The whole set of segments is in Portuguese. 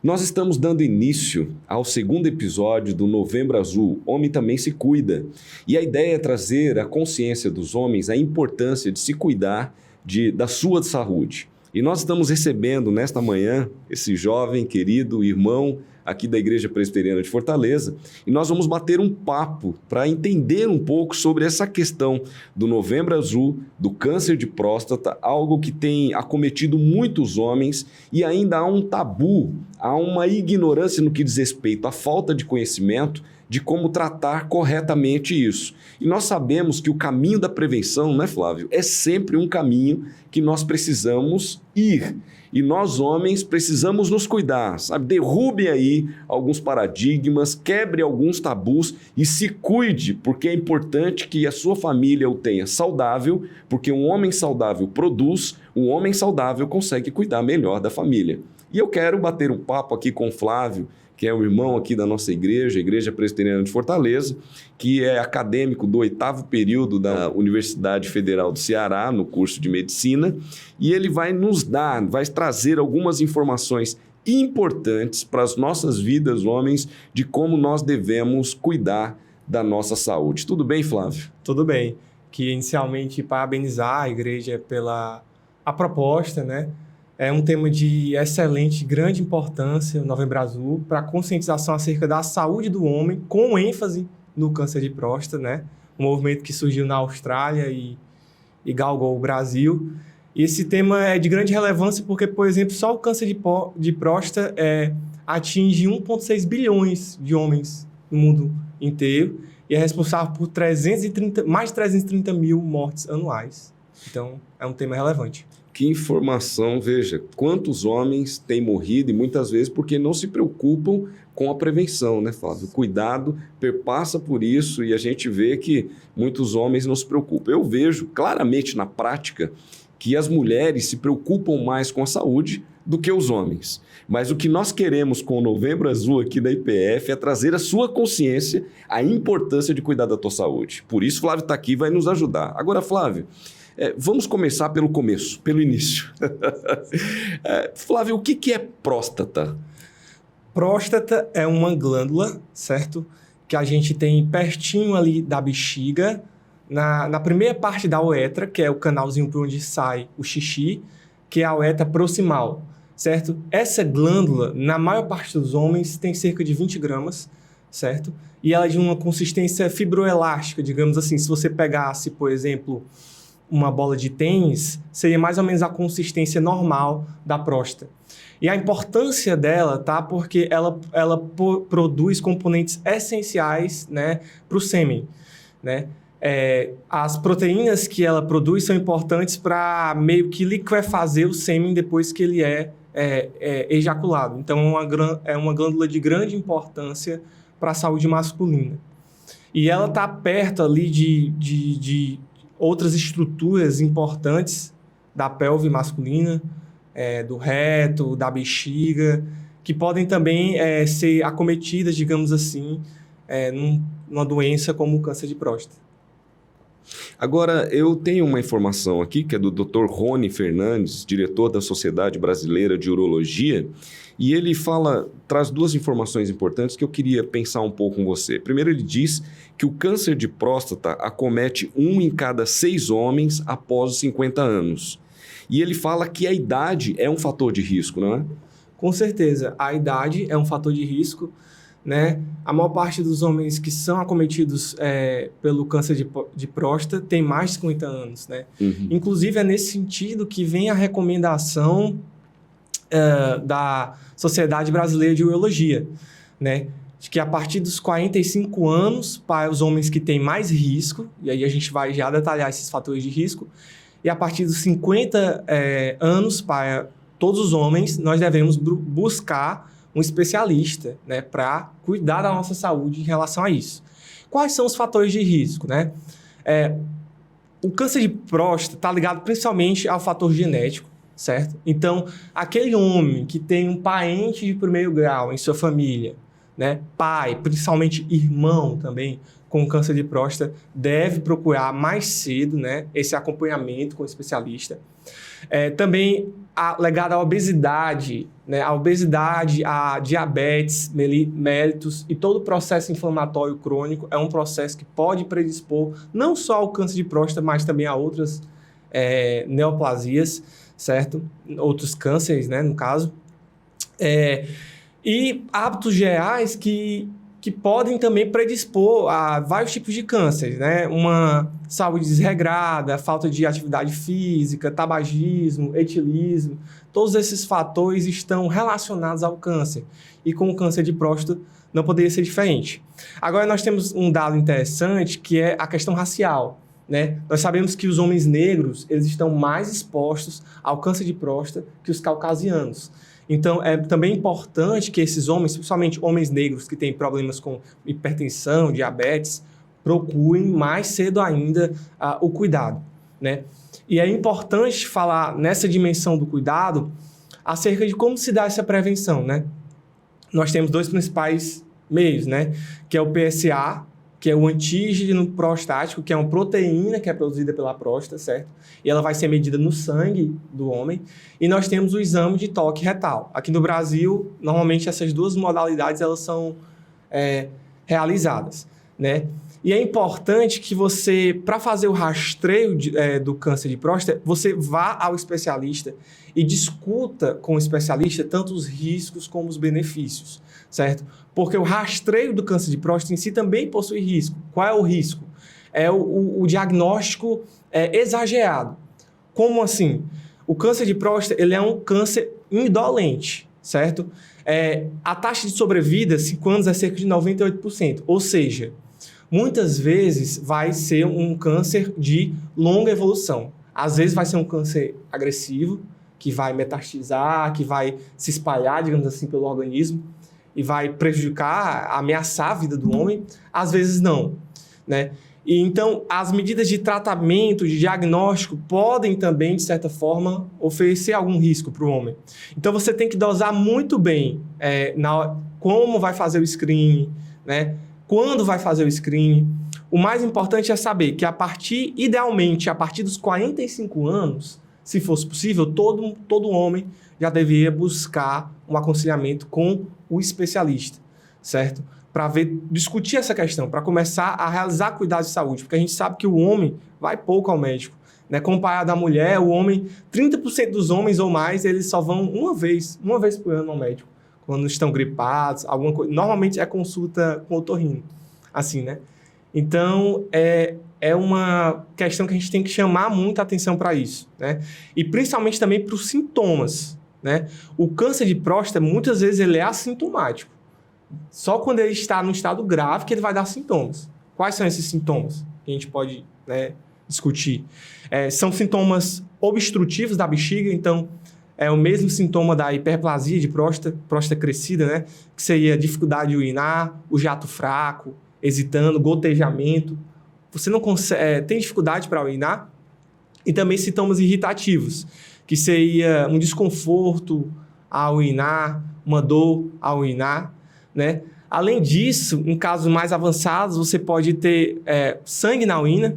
Nós estamos dando início ao segundo episódio do Novembro Azul, Homem Também Se Cuida. E a ideia é trazer à consciência dos homens a importância de se cuidar da sua saúde. E nós estamos recebendo nesta manhã esse jovem, querido irmão aqui da Igreja Presbiteriana de Fortaleza, e nós vamos bater um papo para entender um pouco sobre essa questão do Novembro Azul, do câncer de próstata, algo que tem acometido muitos homens e ainda há um tabu, há uma ignorância no que diz respeito à falta de conhecimento de como tratar corretamente isso. E nós sabemos que o caminho da prevenção, né, Flávio, é sempre um caminho que nós precisamos ir. E nós, homens, precisamos nos cuidar, sabe? Derrube aí alguns paradigmas, quebre alguns tabus e se cuide, porque é importante que a sua família o tenha saudável, porque um homem saudável produz, um homem saudável consegue cuidar melhor da família. E eu quero bater um papo aqui com o Flávio, que é o irmão aqui da nossa igreja, a Igreja Presbiteriana de Fortaleza, que é acadêmico do 8º período da Universidade Federal do Ceará, no curso de Medicina, e ele vai vai trazer algumas informações importantes para as nossas vidas, homens, de como nós devemos cuidar da nossa saúde. Tudo bem, Flávio? Tudo bem. Que inicialmente parabenizar a igreja pela a proposta, né? É um tema de excelente, grande importância, o Novembro Azul, para a conscientização acerca da saúde do homem, com ênfase no câncer de próstata, né? Um movimento que surgiu na Austrália e galgou o Brasil. E esse tema é de grande relevância porque, por exemplo, só o câncer de próstata atinge 1,6 bilhões de homens no mundo inteiro e é responsável por mais de 330 mil mortes anuais. Então, é um tema relevante. Que informação, veja, quantos homens têm morrido e muitas vezes porque não se preocupam com a prevenção, né, Flávio? O cuidado perpassa por isso e a gente vê que muitos homens não se preocupam. Eu vejo claramente na prática que as mulheres se preocupam mais com a saúde do que os homens. Mas o que nós queremos com o Novembro Azul aqui da IPF é trazer a sua consciência a importância de cuidar da tua saúde. Por isso, Flávio está aqui e vai nos ajudar. Agora, Flávio, vamos começar pelo começo, pelo início. Flávio, o que é próstata? Próstata é uma glândula, certo? Que a gente tem pertinho ali da bexiga, na primeira parte da uretra, que é o canalzinho por onde sai o xixi, que é a uretra proximal, certo? Essa glândula, na maior parte dos homens, tem cerca de 20 gramas, certo? E ela é de uma consistência fibroelástica, digamos assim. Se você pegasse, por exemplo, uma bola de tênis, seria mais ou menos a consistência normal da próstata. E a importância dela, tá? Porque ela produz componentes essenciais, né, para o sêmen, né? As proteínas que ela produz são importantes para meio que liquefazer o sêmen depois que ele é ejaculado. Então, é uma glândula de grande importância para a saúde masculina. E ela está perto ali de outras estruturas importantes da pelve masculina, do reto, da bexiga, que podem também ser acometidas, digamos assim, numa doença como o câncer de próstata. Agora, eu tenho uma informação aqui, que é do Dr. Rony Fernandes, diretor da Sociedade Brasileira de Urologia, e ele traz duas informações importantes que eu queria pensar um pouco com você. Primeiro, ele diz que o câncer de próstata acomete 1 em cada 6 homens após os 50 anos. E ele fala que a idade é um fator de risco, não é? Com certeza, a idade é um fator de risco, né? A maior parte dos homens que são acometidos pelo câncer de próstata tem mais de 50 anos, né? Uhum. Inclusive, é nesse sentido que vem a recomendação da Sociedade Brasileira de Urologia, né? De que a partir dos 45 anos, para os homens que têm mais risco, e aí a gente vai já detalhar esses fatores de risco, e a partir dos 50 anos, para todos os homens, nós devemos buscar um especialista, né, para cuidar da nossa saúde em relação a isso. Quais são os fatores de risco, né? O câncer de próstata está ligado principalmente ao fator genético, certo? Então, aquele homem que tem um parente de primeiro grau em sua família, né, pai, principalmente irmão também, com câncer de próstata deve procurar mais cedo, né, esse acompanhamento com o especialista. Também ligado à obesidade, né, a diabetes mellitus e todo o processo inflamatório crônico é um processo que pode predispor não só ao câncer de próstata, mas também a outras neoplasias, certo? Outros cânceres, né, no caso. E hábitos gerais que podem também predispor a vários tipos de cânceres, né? Uma saúde desregrada, falta de atividade física, tabagismo, etilismo, todos esses fatores estão relacionados ao câncer. E com o câncer de próstata não poderia ser diferente. Agora nós temos um dado interessante que é a questão racial, né? Nós sabemos que os homens negros eles estão mais expostos ao câncer de próstata que os caucasianos. Então, é também importante que esses homens, principalmente homens negros que têm problemas com hipertensão, diabetes, procurem mais cedo ainda o cuidado, né? E é importante falar nessa dimensão do cuidado acerca de como se dá essa prevenção, né? Nós temos 2 principais meios, né? Que é o PSA, que é o antígeno prostático, que é uma proteína que é produzida pela próstata, certo? E ela vai ser medida no sangue do homem. E nós temos o exame de toque retal. Aqui no Brasil, normalmente essas 2 modalidades elas são realizadas, né? E é importante que você, para fazer o rastreio do câncer de próstata, você vá ao especialista e discuta com o especialista tanto os riscos como os benefícios, certo? Porque o rastreio do câncer de próstata em si também possui risco. Qual é o risco? É o diagnóstico exagerado. Como assim? O câncer de próstata ele é um câncer indolente, certo? A taxa de sobrevida, 5 anos, é cerca de 98%. Ou seja, muitas vezes vai ser um câncer de longa evolução. Às vezes vai ser um câncer agressivo, que vai metastizar, que vai se espalhar, digamos assim, pelo organismo e vai prejudicar, ameaçar a vida do homem. Às vezes não, né? E então, as medidas de tratamento, de diagnóstico, podem também, de certa forma, oferecer algum risco para o homem. Então, você tem que dosar muito bem como vai fazer o screening, né? Quando vai fazer o screening. O mais importante é saber que, idealmente, a partir dos 45 anos, se fosse possível, todo homem já deveria buscar um aconselhamento com o especialista, certo? Para discutir essa questão, para começar a realizar cuidados de saúde, porque a gente sabe que o homem vai pouco ao médico, né? Comparado à mulher, o homem, 30% dos homens ou mais, eles só vão uma vez por ano ao médico, quando estão gripados, alguma coisa. Normalmente é consulta com otorrino, assim, né? Então, é uma questão que a gente tem que chamar muita atenção para isso, né? E principalmente também para os sintomas, né? O câncer de próstata, muitas vezes, ele é assintomático. Só quando ele está no estado grave que ele vai dar sintomas. Quais são esses sintomas que a gente pode, né, discutir? São sintomas obstrutivos da bexiga, então é o mesmo sintoma da hiperplasia de próstata crescida, né? Que seria dificuldade de urinar, o jato fraco, hesitando, gotejamento. Você não consegue, tem dificuldade para urinar? E também sintomas irritativos, que seria um desconforto ao urinar, uma dor ao urinar, né? Além disso, em casos mais avançados, você pode ter sangue na urina,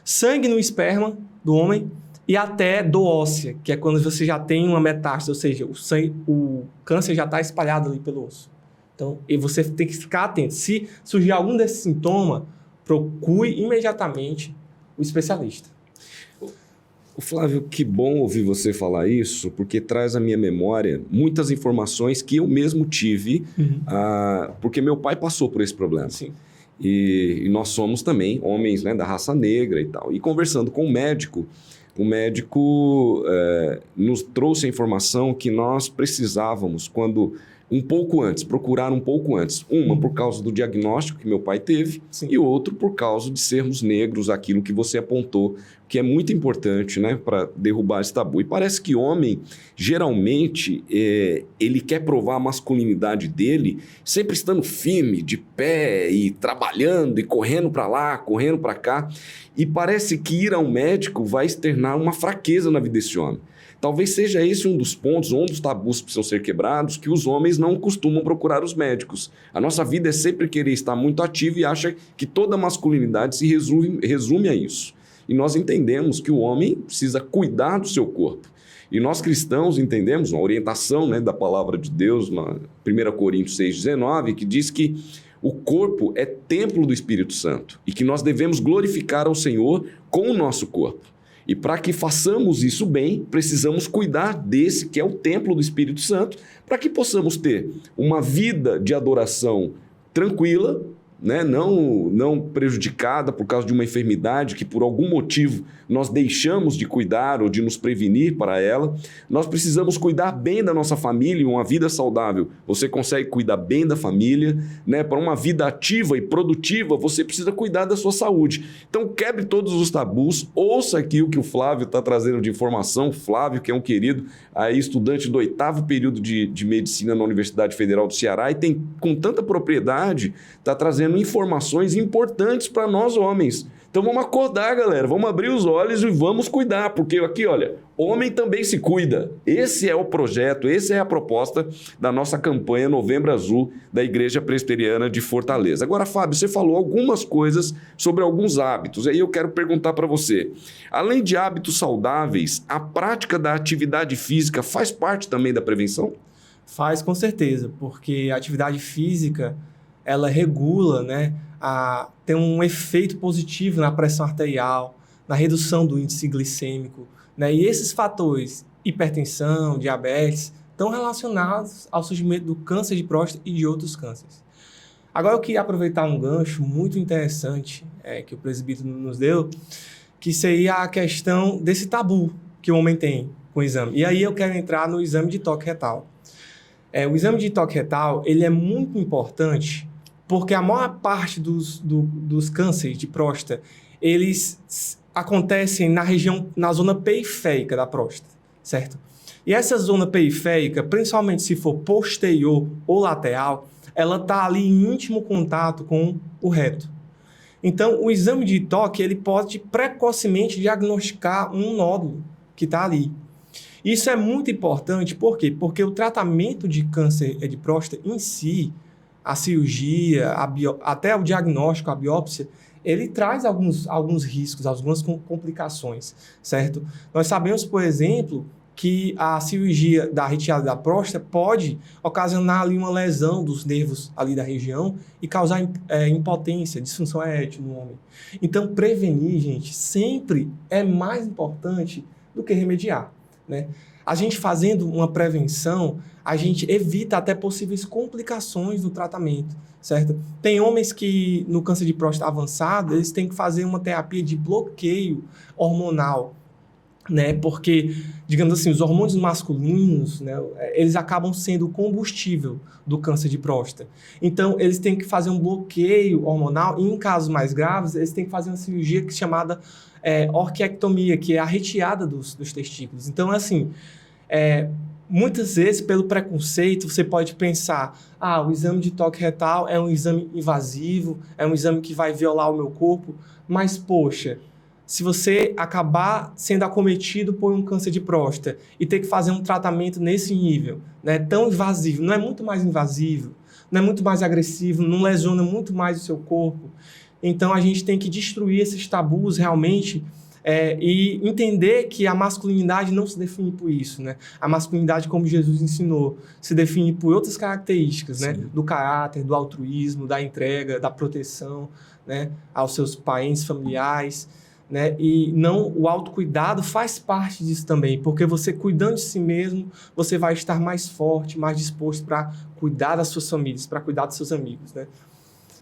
sangue no esperma do homem e até dor óssea, que é quando você já tem uma metástase, ou seja, o câncer já está espalhado ali pelo osso. Então, e você tem que ficar atento. Se surgir algum desses sintomas, procure imediatamente o especialista. Flávio, que bom ouvir você falar isso, porque traz à minha memória muitas informações que eu mesmo tive, porque meu pai passou por esse problema. Sim. E nós somos também homens, né, da raça negra e tal. E conversando com o médico nos trouxe a informação que nós precisávamos, procurar um pouco antes. Uma por causa do diagnóstico que meu pai teve. Sim. E outro por causa de sermos negros, aquilo que você apontou, que é muito importante, né, para derrubar esse tabu. E parece que homem, geralmente, ele quer provar a masculinidade dele, sempre estando firme, de pé, e trabalhando, e correndo para lá, correndo para cá. E parece que ir ao médico vai externar uma fraqueza na vida desse homem. Talvez seja esse um dos pontos, um dos tabus que precisam ser quebrados, que os homens homens não costumam procurar os médicos. A nossa vida é sempre querer estar muito ativo e acha que toda masculinidade se resume a isso. E nós entendemos que o homem precisa cuidar do seu corpo. E nós cristãos entendemos, uma orientação, né, da palavra de Deus, na 1 Coríntios 6,19, que diz que o corpo é templo do Espírito Santo e que nós devemos glorificar ao Senhor com o nosso corpo. E para que façamos isso bem, precisamos cuidar desse que é o templo do Espírito Santo, para que possamos ter uma vida de adoração tranquila, né? Não prejudicada por causa de uma enfermidade que por algum motivo nós deixamos de cuidar ou de nos prevenir para ela. Nós precisamos cuidar bem da nossa família, uma vida saudável. Você consegue cuidar bem da família, né? Para uma vida ativa e produtiva, você precisa cuidar da sua saúde. Então quebre todos os tabus, ouça aqui o que o Flávio está trazendo de informação. Flávio, que é um querido aí, estudante do 8º período de medicina na Universidade Federal do Ceará e tem com tanta propriedade, está trazendo informações importantes para nós homens. Então vamos acordar, galera, vamos abrir os olhos e vamos cuidar, porque aqui, olha, homem também se cuida. Esse é o projeto, essa é a proposta da nossa campanha Novembro Azul da Igreja Presbiteriana de Fortaleza. Agora, Fábio, você falou algumas coisas sobre alguns hábitos, aí eu quero perguntar para você, além de hábitos saudáveis, a prática da atividade física faz parte também da prevenção? Faz, com certeza, porque a atividade física, ela regula, né, tem um efeito positivo na pressão arterial, na redução do índice glicêmico, né? E esses fatores, hipertensão, diabetes, estão relacionados ao surgimento do câncer de próstata e de outros cânceres. Agora eu queria aproveitar um gancho muito interessante que o presbítero nos deu, que seria a questão desse tabu que o homem tem com o exame. E aí eu quero entrar no exame de toque retal. O exame de toque retal, ele é muito importante porque a maior parte dos cânceres de próstata, eles acontecem na zona periférica da próstata, certo? E essa zona periférica, principalmente se for posterior ou lateral, ela está ali em íntimo contato com o reto. Então, o exame de toque, ele pode precocemente diagnosticar um nódulo que está ali. Isso é muito importante, por quê? Porque o tratamento de câncer de próstata em si, a cirurgia, até o diagnóstico, a biópsia, ele traz alguns riscos, algumas complicações, certo? Nós sabemos, por exemplo, que a cirurgia da retirada da próstata pode ocasionar ali uma lesão dos nervos ali da região e causar impotência, disfunção erétil no homem. Então, prevenir, gente, sempre é mais importante do que remediar, né? A gente fazendo uma prevenção, a gente evita até possíveis complicações do tratamento, certo? Tem homens que, no câncer de próstata avançado, eles têm que fazer uma terapia de bloqueio hormonal, né? Porque, digamos assim, os hormônios masculinos, né, eles acabam sendo o combustível do câncer de próstata. Então, eles têm que fazer um bloqueio hormonal e, em casos mais graves, eles têm que fazer uma cirurgia que é chamada orquiectomia, que é a retirada dos testículos. Então, assim, muitas vezes, pelo preconceito, você pode pensar, o exame de toque retal é um exame invasivo, é um exame que vai violar o meu corpo, mas, poxa, se você acabar sendo acometido por um câncer de próstata e ter que fazer um tratamento nesse nível, né, tão invasivo, não é muito mais invasivo, não é muito mais agressivo, não lesiona muito mais o seu corpo. Então, a gente tem que destruir esses tabus realmente e entender que a masculinidade não se define por isso, né? A masculinidade, como Jesus ensinou, se define por outras características, né? Do caráter, do altruísmo, da entrega, da proteção, né, aos seus parentes familiares, né? E o autocuidado faz parte disso também, porque você cuidando de si mesmo, você vai estar mais forte, mais disposto para cuidar das suas famílias, para cuidar dos seus amigos, né?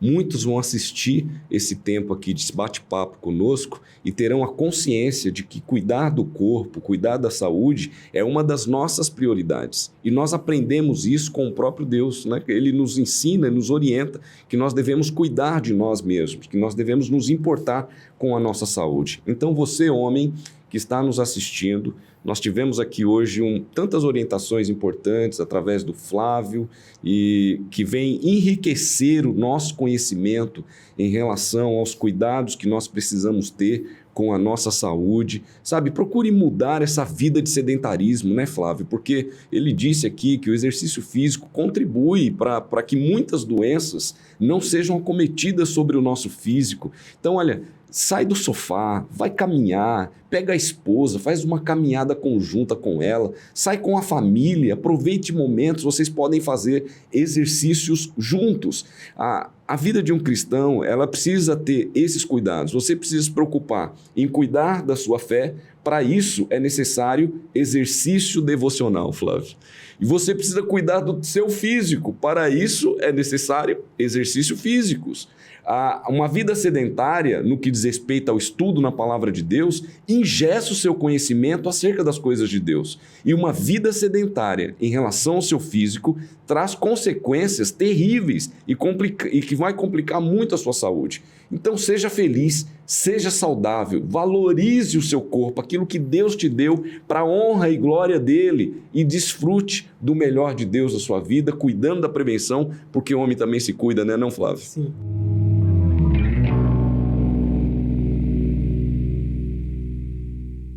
Muitos vão assistir esse tempo aqui de bate-papo conosco e terão a consciência de que cuidar do corpo, cuidar da saúde é uma das nossas prioridades. E nós aprendemos isso com o próprio Deus, né? Ele nos ensina, nos orienta que nós devemos cuidar de nós mesmos, que nós devemos nos importar com a nossa saúde. Então você, homem, que está nos assistindo, nós tivemos aqui hoje tantas orientações importantes através do Flávio e que vem enriquecer o nosso conhecimento em relação aos cuidados que nós precisamos ter com a nossa saúde, sabe? Procure mudar essa vida de sedentarismo, né, Flávio? Porque ele disse aqui que o exercício físico contribui para que muitas doenças não sejam acometidas sobre o nosso físico. Então, olha, sai do sofá, vai caminhar, pega a esposa, faz uma caminhada conjunta com ela, sai com a família, aproveite momentos, vocês podem fazer exercícios juntos. A vida de um cristão, ela precisa ter esses cuidados. Você precisa se preocupar em cuidar da sua fé. Para isso é necessário exercício devocional, Flávio. E você precisa cuidar do seu físico. Para isso é necessário exercícios físicos. Uma vida sedentária, no que diz respeito ao estudo na palavra de Deus, ingessa o seu conhecimento acerca das coisas de Deus. E uma vida sedentária em relação ao seu físico traz consequências terríveis e que vai complicar muito a sua saúde. Então seja feliz, seja saudável, valorize o seu corpo, aquilo que Deus te deu para a honra e glória dele, e desfrute do melhor de Deus na sua vida, cuidando da prevenção, porque o homem também se cuida, né, não, Flávio? Sim.